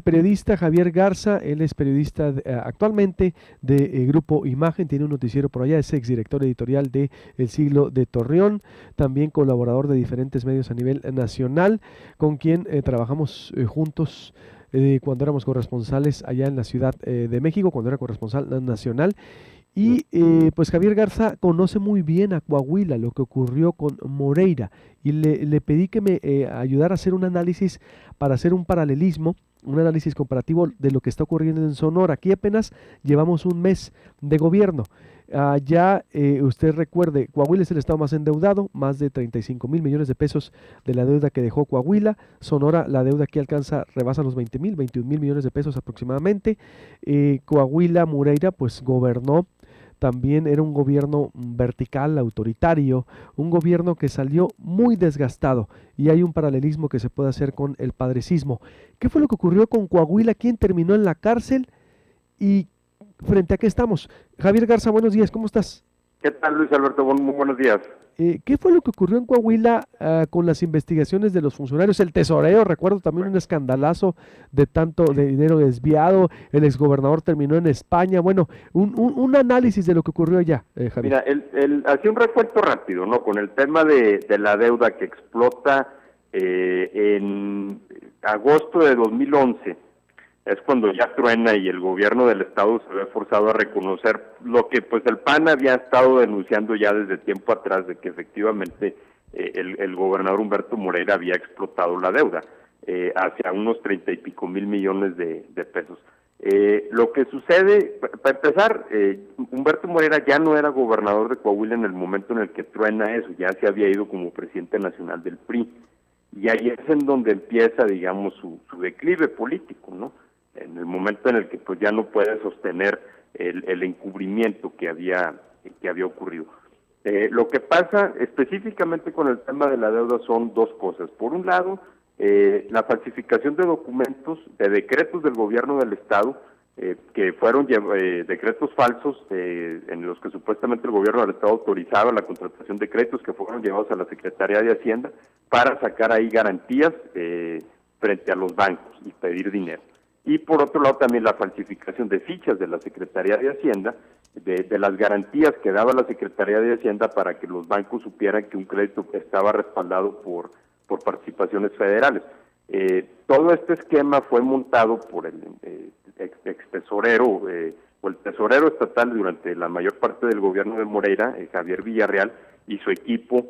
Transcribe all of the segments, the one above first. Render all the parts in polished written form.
periodista Javier Garza. Él es periodista actualmente de Grupo Imagen, tiene un noticiero por allá, es exdirector editorial de El Siglo de Torreón, también colaborador de diferentes medios a nivel nacional, con quien trabajamos juntos cuando éramos corresponsales allá en la Ciudad de México, cuando era corresponsal nacional. Y pues Javier Garza conoce muy bien a Coahuila, lo que ocurrió con Moreira, y le pedí que me ayudara a hacer un análisis para hacer un paralelismo, un análisis comparativo de lo que está ocurriendo en Sonora. Aquí apenas llevamos un mes de gobierno. Ya usted recuerde, Coahuila es el estado más endeudado, más de 35,000 millones de pesos de la deuda que dejó Coahuila. Sonora, la deuda aquí rebasa los 20,000, 21,000 millones de pesos aproximadamente. Coahuila, Moreira, pues gobernó. También era un gobierno vertical, autoritario, un gobierno que salió muy desgastado, y hay un paralelismo que se puede hacer con el padrecismo. ¿Qué fue lo que ocurrió con Coahuila? ¿Quién terminó en la cárcel? ¿Y frente a qué estamos? Javier Garza, buenos días, ¿cómo estás? ¿Qué tal, Luis Alberto? Muy buenos días. ¿Qué fue lo que ocurrió en Coahuila con las investigaciones de los funcionarios? El tesorero, recuerdo también un escandalazo de tanto de dinero desviado, el exgobernador terminó en España. Bueno, un análisis de lo que ocurrió allá, Javier. Mira, hacía un recuento rápido, ¿no? Con el tema de la deuda que explota en agosto de 2011, es cuando ya truena y el gobierno del estado se ve forzado a reconocer lo que pues el PAN había estado denunciando ya desde tiempo atrás, de que efectivamente el gobernador Humberto Moreira había explotado la deuda hacia unos 30 y pico mil millones de pesos. Lo que sucede, para empezar, Humberto Moreira ya no era gobernador de Coahuila en el momento en el que truena eso, ya se había ido como presidente nacional del PRI, y ahí es en donde empieza, digamos, su declive político, ¿no? En el momento en el que pues ya no puede sostener el encubrimiento que había ocurrido. Lo que pasa específicamente con el tema de la deuda son dos cosas. Por un lado, la falsificación de documentos, de decretos del gobierno del estado, que fueron decretos falsos en los que supuestamente el gobierno del estado autorizaba la contratación de créditos, que fueron llevados a la Secretaría de Hacienda para sacar ahí garantías frente a los bancos y pedir dinero. Y por otro lado también la falsificación de fichas de la Secretaría de Hacienda, de las garantías que daba la Secretaría de Hacienda para que los bancos supieran que un crédito estaba respaldado por participaciones federales. Todo este esquema fue montado por el ex tesorero o el tesorero estatal durante la mayor parte del gobierno de Moreira, Javier Villarreal, y su equipo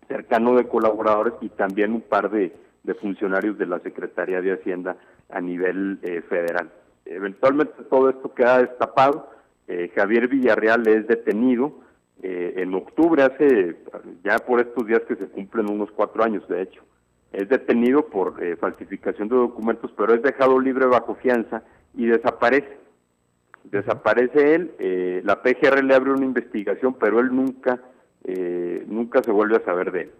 cercano de colaboradores, y también un par de funcionarios de la Secretaría de Hacienda a nivel federal. Eventualmente todo esto queda destapado. Javier Villarreal es detenido en octubre, hace ya por estos días que se cumplen unos 4 años, de hecho. Es detenido por falsificación de documentos, pero es dejado libre bajo fianza y desaparece. Desaparece él, la PGR le abre una investigación, pero él nunca se vuelve a saber de él.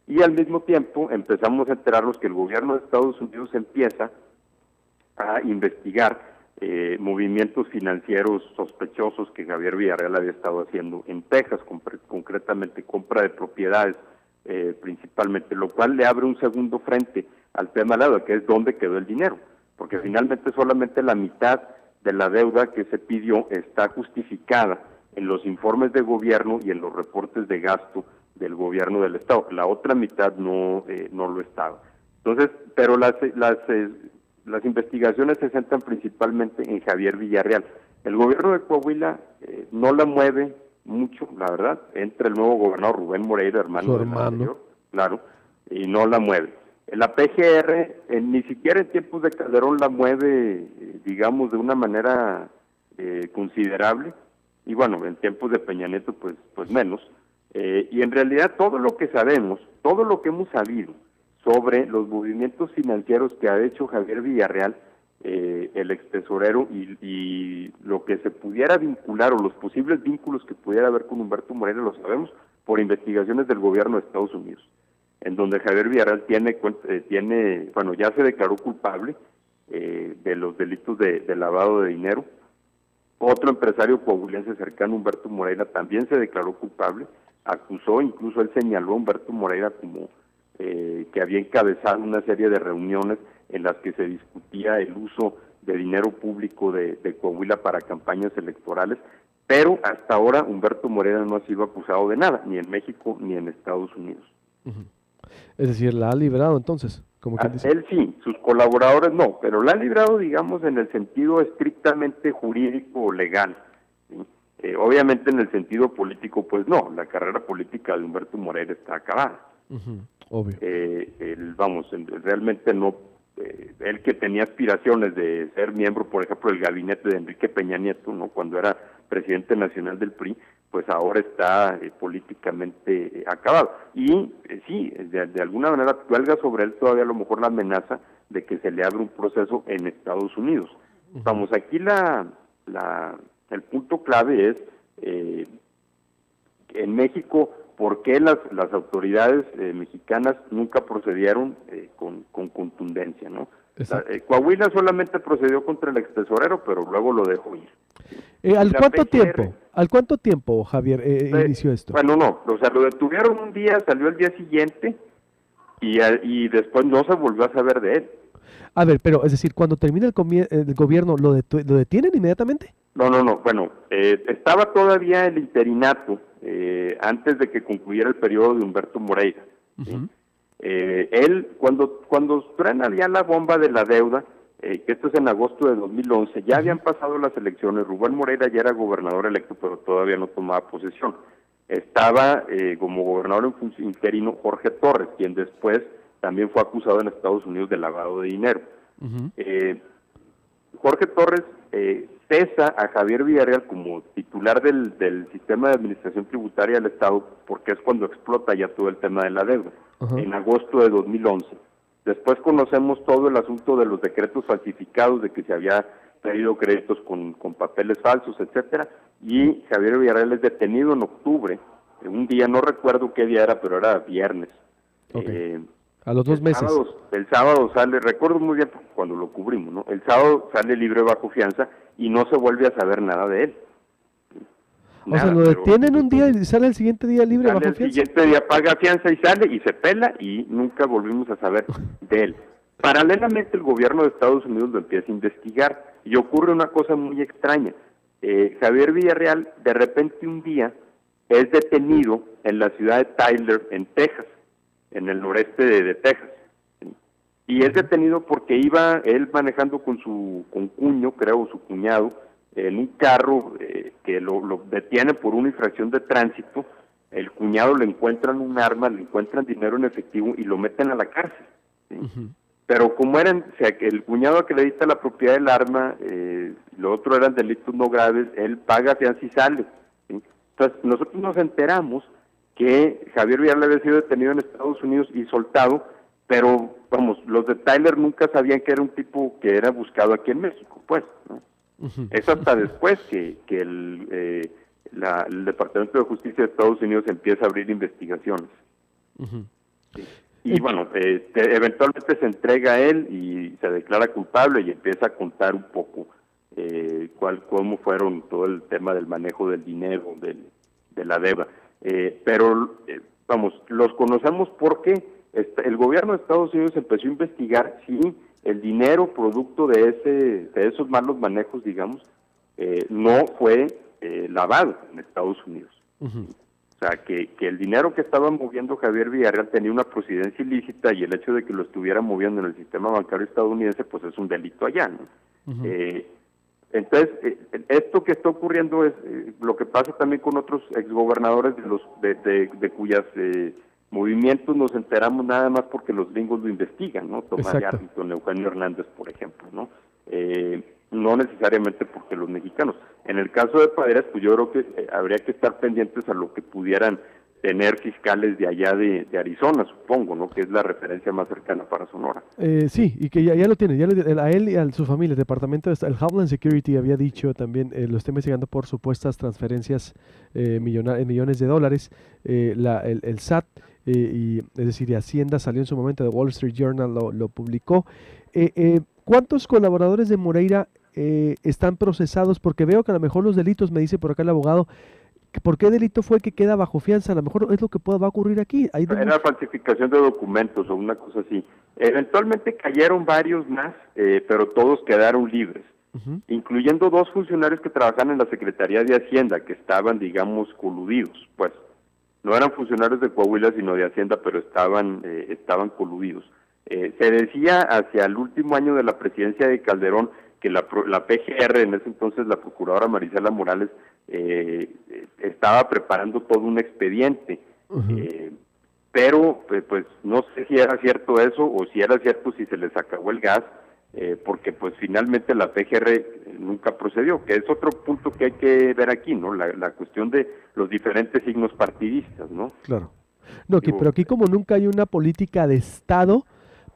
Y al mismo tiempo empezamos a enterarnos que el gobierno de Estados Unidos empieza a investigar movimientos financieros sospechosos que Javier Villarreal había estado haciendo en Texas, concretamente compra de propiedades principalmente, lo cual le abre un segundo frente al tema de la deuda, que es dónde quedó el dinero, porque finalmente solamente la mitad de la deuda que se pidió está justificada en los informes de gobierno y en los reportes de gasto del gobierno del estado. La otra mitad no lo estaba. Entonces, pero las investigaciones se centran principalmente en Javier Villarreal. El gobierno de Coahuila no la mueve mucho, la verdad. Entra el nuevo gobernador Rubén Moreira, hermano del anterior, claro, y no la mueve. La PGR ni siquiera en tiempos de Calderón la mueve, digamos, de una manera considerable, y bueno, en tiempos de Peña Nieto pues menos. Y en realidad todo lo que sabemos, todo lo que hemos sabido sobre los movimientos financieros que ha hecho Javier Villarreal, el ex tesorero, y lo que se pudiera vincular, o los posibles vínculos que pudiera haber con Humberto Moreira, lo sabemos por investigaciones del gobierno de Estados Unidos, en donde Javier Villarreal bueno, ya se declaró culpable de los delitos de lavado de dinero. Otro empresario coahuilense cercano a Humberto Moreira también se declaró culpable, acusó, incluso él señaló a Humberto Moreira como que había encabezado una serie de reuniones en las que se discutía el uso de dinero público de Coahuila para campañas electorales, pero hasta ahora Humberto Moreira no ha sido acusado de nada, ni en México ni en Estados Unidos. Es decir, la ha librado entonces, como quien dice. Él sí, sus colaboradores no, pero la ha librado, digamos, en el sentido estrictamente jurídico o legal, ¿sí? Obviamente en el sentido político, pues no, la carrera política de Humberto Moreira está acabada. Obvio. Realmente no, él que tenía aspiraciones de ser miembro, por ejemplo, del gabinete de Enrique Peña Nieto, ¿no?, cuando era presidente nacional del PRI, pues ahora está políticamente acabado. Y sí, de alguna manera cuelga sobre él todavía a lo mejor la amenaza de que se le abra un proceso en Estados Unidos. Vamos, aquí el punto clave es, en México, ¿por qué las autoridades mexicanas nunca procedieron con contundencia, ¿no? Coahuila solamente procedió contra el extesorero, pero luego lo dejó ir. ¿Al cuánto tiempo, Javier, inició esto? Bueno, no, o sea, lo detuvieron un día, salió el día siguiente y después no se volvió a saber de él. A ver, pero es decir, cuando termina el gobierno, ¿lo detienen inmediatamente? No, bueno, estaba todavía el interinato antes de que concluyera el periodo de Humberto Moreira. ¿Sí? Él, cuando truena ya la bomba de la deuda, que esto es en agosto de 2011, ya habían pasado las elecciones, Rubén Moreira ya era gobernador electo, pero todavía no tomaba posesión. Estaba como gobernador interino Jorge Torres, quien después también fue acusado en Estados Unidos de lavado de dinero. Jorge Torres cesa a Javier Villarreal como titular del sistema de administración tributaria del Estado, porque es cuando explota ya todo el tema de la deuda, en agosto de 2011. Después conocemos todo el asunto de los decretos falsificados, de que se había pedido créditos con papeles falsos, etcétera, y Javier Villarreal es detenido en octubre, un día, no recuerdo qué día era, pero era viernes. A los 2 meses. El sábado sale, recuerdo muy bien cuando lo cubrimos, ¿no? El sábado sale libre bajo fianza y no se vuelve a saber nada de él. O sea, lo detienen un día y sale el siguiente día libre bajo fianza. El siguiente día paga fianza y sale y se pela y nunca volvimos a saber de él. Paralelamente el gobierno de Estados Unidos lo empieza a investigar y ocurre una cosa muy extraña. Javier Villarreal de repente un día es detenido en la ciudad de Tyler, en Texas, en el noreste de Texas. Y es detenido porque iba él manejando con su cuño, creo, su cuñado, en un carro que lo detiene por una infracción de tránsito. El cuñado le encuentran un arma, le encuentran dinero en efectivo y lo meten a la cárcel. ¿Sí? Pero como el cuñado acredita la propiedad del arma, lo otro eran delitos no graves, él paga fianza y sale. ¿Sí? Entonces nosotros nos enteramos que Javier Villarreal había sido detenido en Estados Unidos y soltado, pero vamos, los de Tyler nunca sabían que era un tipo que era buscado aquí en México, pues, ¿no? Es hasta después que el Departamento de Justicia de Estados Unidos empieza a abrir investigaciones. ¿Sí? Y bueno, eventualmente se entrega a él y se declara culpable y empieza a contar un poco cómo fueron todo el tema del manejo del dinero, de la deuda. Pero vamos, los conocemos porque el gobierno de Estados Unidos empezó a investigar si el dinero producto de esos malos manejos, digamos, no fue lavado en Estados Unidos. O sea, que el dinero que estaba moviendo Javier Villarreal tenía una procedencia ilícita y el hecho de que lo estuviera moviendo en el sistema bancario estadounidense, pues es un delito allá, ¿no? Entonces, esto que está ocurriendo es lo que pasa también con otros exgobernadores de cuyas movimientos nos enteramos nada más porque los gringos lo investigan, ¿no? Tomás Yarrington, Eugenio Hernández, por ejemplo, ¿no? No necesariamente porque los mexicanos. En el caso de Paderas, pues yo creo que habría que estar pendientes a lo que pudieran tener fiscales de allá de Arizona, supongo, ¿no? Que es la referencia más cercana para Sonora. Sí, y que ya lo tiene, a él y a su familia, el departamento, el Homeland Security había dicho también, lo está investigando por supuestas transferencias en millones de dólares, el SAT, es decir, Hacienda salió en su momento, The Wall Street Journal lo publicó. ¿Cuántos colaboradores de Moreira están procesados? Porque veo que a lo mejor los delitos, me dice por acá el abogado, ¿Por qué delito fue que queda bajo fianza? A lo mejor es lo que va a ocurrir aquí. Era falsificación de documentos o una cosa así. Eventualmente cayeron varios más, pero todos quedaron libres, incluyendo 2 funcionarios que trabajan en la Secretaría de Hacienda, que estaban, digamos, coludidos, pues. No eran funcionarios de Coahuila, sino de Hacienda, pero estaban coludidos. Se decía hacia el último año de la presidencia de Calderón que la PGR, en ese entonces la procuradora Marisela Morales, estaba preparando todo un expediente, pero pues no sé si era cierto eso o si era cierto si se les acabó el gas, porque pues finalmente la PGR nunca procedió, que es otro punto que hay que ver aquí, ¿no? La cuestión de los diferentes signos partidistas, ¿no? Claro. No, pero aquí como nunca hay una política de Estado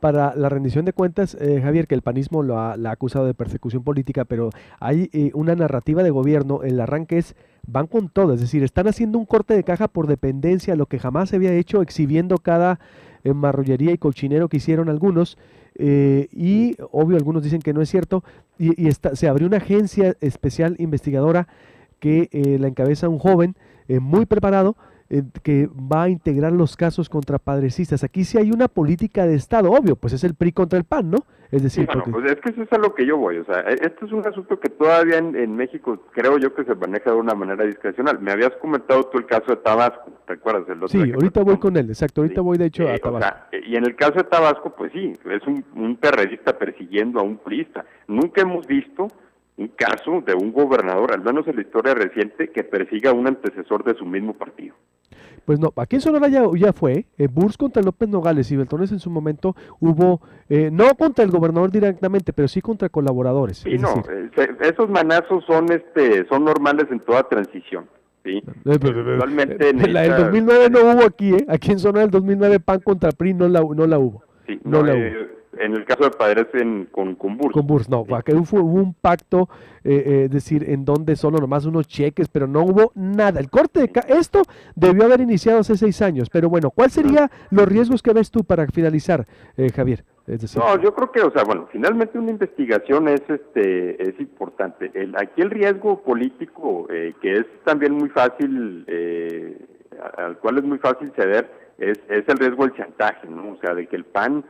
para la rendición de cuentas, Javier, que el panismo la ha acusado de persecución política, pero hay una narrativa de gobierno, el arranque van con todo, es decir, están haciendo un corte de caja por dependencia, lo que jamás se había hecho, exhibiendo cada marrullería y cochinero que hicieron algunos, y obvio algunos dicen que no es cierto, y se abrió una agencia especial investigadora que la encabeza un joven muy preparado, que va a integrar los casos contra padrecistas. Aquí sí hay una política de Estado, obvio, pues es el PRI contra el PAN, ¿no? Es decir, sí, bueno, pues es que eso es a lo que yo voy, o sea, esto es un asunto que todavía en México creo yo que se maneja de una manera discrecional. Me habías comentado tú el caso de Tabasco, ¿te acuerdas? Sí, ahorita voy con él, exacto, ahorita voy de hecho a Tabasco. O sea, y en el caso de Tabasco, pues sí, es un perredista persiguiendo a un priista. Nunca hemos visto un caso de un gobernador, al menos en la historia reciente, que persiga a un antecesor de su mismo partido. Pues no, aquí en Sonora ya fue, Burs contra López Nogales y Beltrones en su momento hubo, no contra el gobernador directamente, pero sí contra colaboradores. Sí, no, esos manazos son normales en toda transición. Sí. Actualmente el 2009 no hubo aquí, aquí en Sonora el 2009 PAN contra PRI no la hubo. Sí, no la hubo. En el caso de Padres con Burs. Con Burs, no, aquí hubo un pacto, es decir, en donde solo nomás unos cheques, pero no hubo nada. El corte de esto debió haber iniciado hace 6 años, pero bueno, ¿cuáles serían los riesgos que ves tú para finalizar, Javier? Es decir, no, yo creo que, o sea, bueno, finalmente una investigación es importante. Aquí el riesgo político, que es también muy fácil, al cual es muy fácil ceder, es el riesgo del chantaje, ¿no? O sea, de que el PAN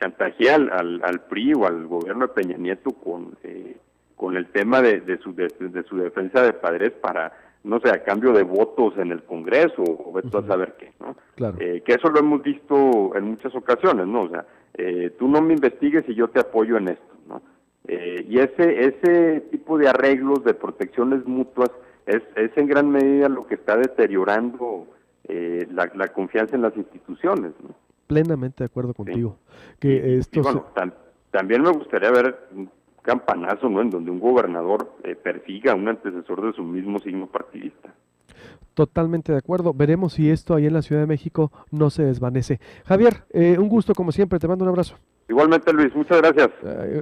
chantajea al PRI o al gobierno de Peña Nieto con el tema de su defensa de Padres para, no sé, a cambio de votos en el Congreso o vete a saber qué, ¿no? Claro. Que eso lo hemos visto en muchas ocasiones, ¿no? O sea, tú no me investigues y yo te apoyo en esto, ¿no? Y ese tipo de arreglos, de protecciones mutuas, es en gran medida lo que está deteriorando la confianza en las instituciones, ¿no? Plenamente de acuerdo contigo. Sí. Que esto bueno, también me gustaría ver un campanazo, ¿no? En donde un gobernador persiga a un antecesor de su mismo signo partidista. Totalmente de acuerdo. Veremos si esto ahí en la Ciudad de México no se desvanece. Javier, un gusto como siempre. Te mando un abrazo. Igualmente, Luis, muchas gracias.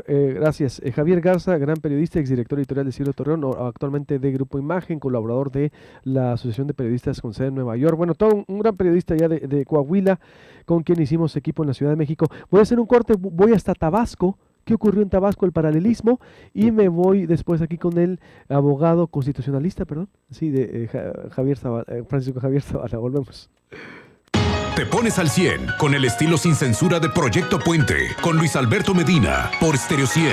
Gracias. Javier Garza, gran periodista, exdirector editorial de Siglo Torreón, actualmente de Grupo Imagen, colaborador de la Asociación de Periodistas con sede en Nueva York. Bueno, todo un gran periodista ya de Coahuila, con quien hicimos equipo en la Ciudad de México. Voy a hacer un corte, voy hasta Tabasco. ¿Qué ocurrió en Tabasco? El paralelismo, y me voy después aquí con el abogado constitucionalista, de Francisco Javier Zavala. Volvemos. Te pones al 100 con el estilo sin censura de Proyecto Puente, con Luis Alberto Medina, por Stereo 100.